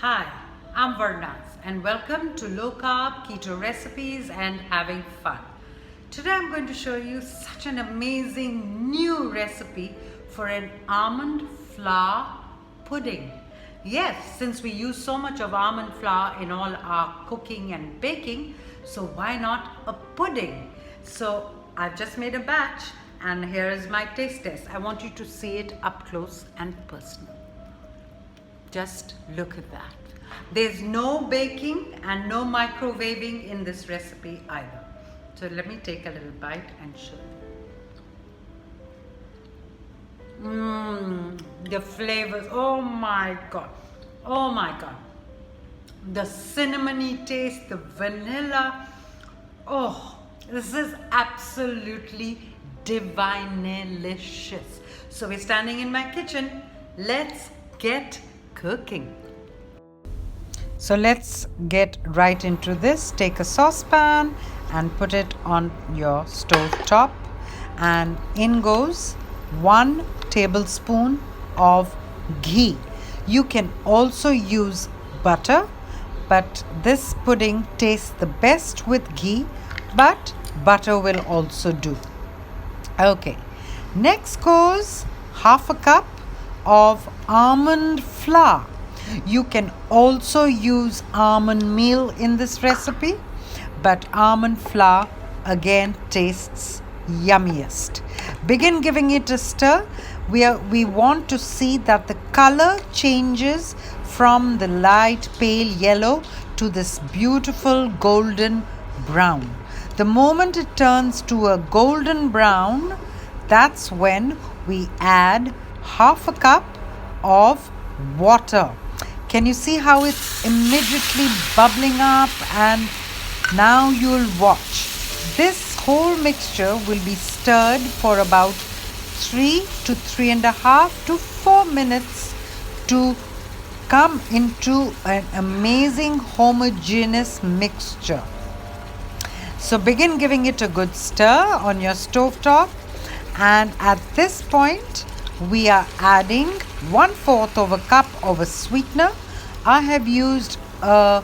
Hi, I'm Varnaz and welcome to Low Carb Keto Recipes and Having Fun. Today I'm going to show you such an amazing new recipe for an almond flour pudding. Yes, since we use so much of almond flour in all our cooking and baking, so why not a pudding? So I've just made a batch and here is my taste test. I want you to see it up close and personal. Just look at that. There's no baking and no microwaving in this recipe either. So let me take a little bite and show you. The flavors, oh my God. Oh my God. The cinnamony taste, the vanilla. Oh, this is absolutely divinelicious. So we're standing in my kitchen. Let's get cooking. So let's get right into this. Take a saucepan and put it on your stove top, and in goes 1 tablespoon of ghee. You can also use butter, but this pudding tastes the best with ghee, but butter will also do. Okay, next goes half a cup of almond flour. You can also use almond meal in this recipe, but almond flour again tastes yummiest. Begin giving it a stir. We want to see that the color changes from the light pale yellow to this beautiful golden brown. The moment it turns to a golden brown, that's when we add half a cup of water. Can you see how it's immediately bubbling up? And now you'll watch. This whole mixture will be stirred for about 3 to 3.5 to 4 minutes to come into an amazing homogeneous mixture. So begin giving it a good stir on your stove top, and at this point we are adding 1/4 of a cup of a sweetener. I have used a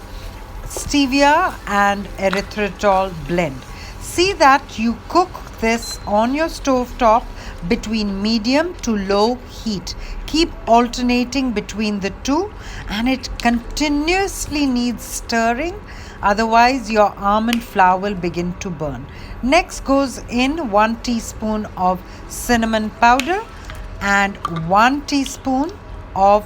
stevia and erythritol blend. See that you cook this on your stove top between medium to low heat. Keep alternating between the two, and it continuously needs stirring, otherwise your almond flour will begin to burn. Next goes in 1 teaspoon of cinnamon powder and 1 teaspoon of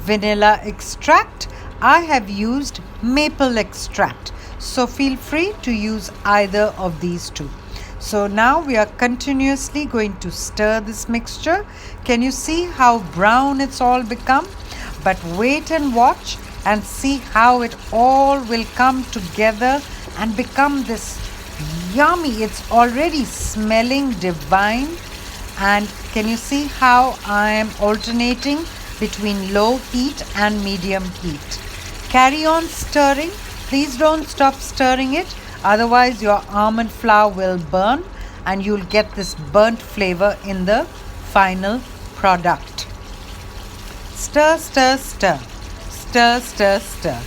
vanilla extract. I have used maple extract, so feel free to use either of these two. So now we are continuously going to stir this mixture. Can you see how brown it's all become? But wait and watch and see how it all will come together and become this yummy. It's already smelling divine. And can you see how I am alternating between low heat and medium heat? Carry on stirring. Please don't stop stirring it, otherwise your almond flour will burn and you'll get this burnt flavor in the final product. Stir, stir, stir. Stir, stir, stir.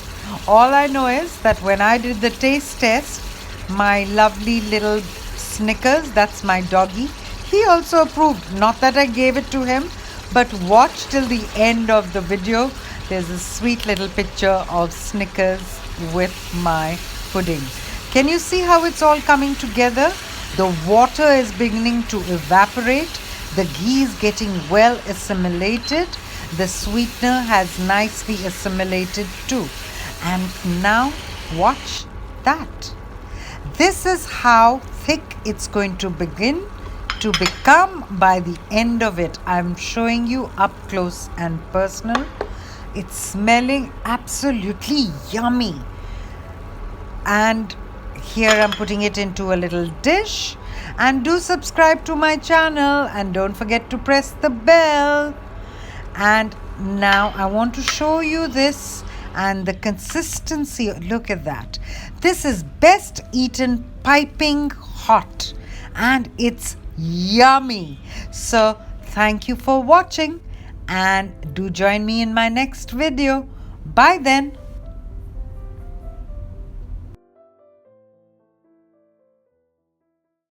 All I know is that when I did the taste test, my lovely little Snickers, that's my doggy, he also approved. Not that I gave it to him, but watch till the end of the video. There's a sweet little picture of Snickers with my pudding. Can you see how it's all coming together? The water is beginning to evaporate. The ghee is getting well assimilated. The sweetener has nicely assimilated too. And now watch that. This is how thick it's going to begin to become by the end of it. I'm showing you up close and personal. It's smelling absolutely yummy. And here I'm putting it into a little dish. And do subscribe to my channel and don't forget to press the bell. And now I want to show you this and the consistency. Look at that. This is best eaten piping hot and it's yummy. So thank you for watching and do join me in my next video. Bye then.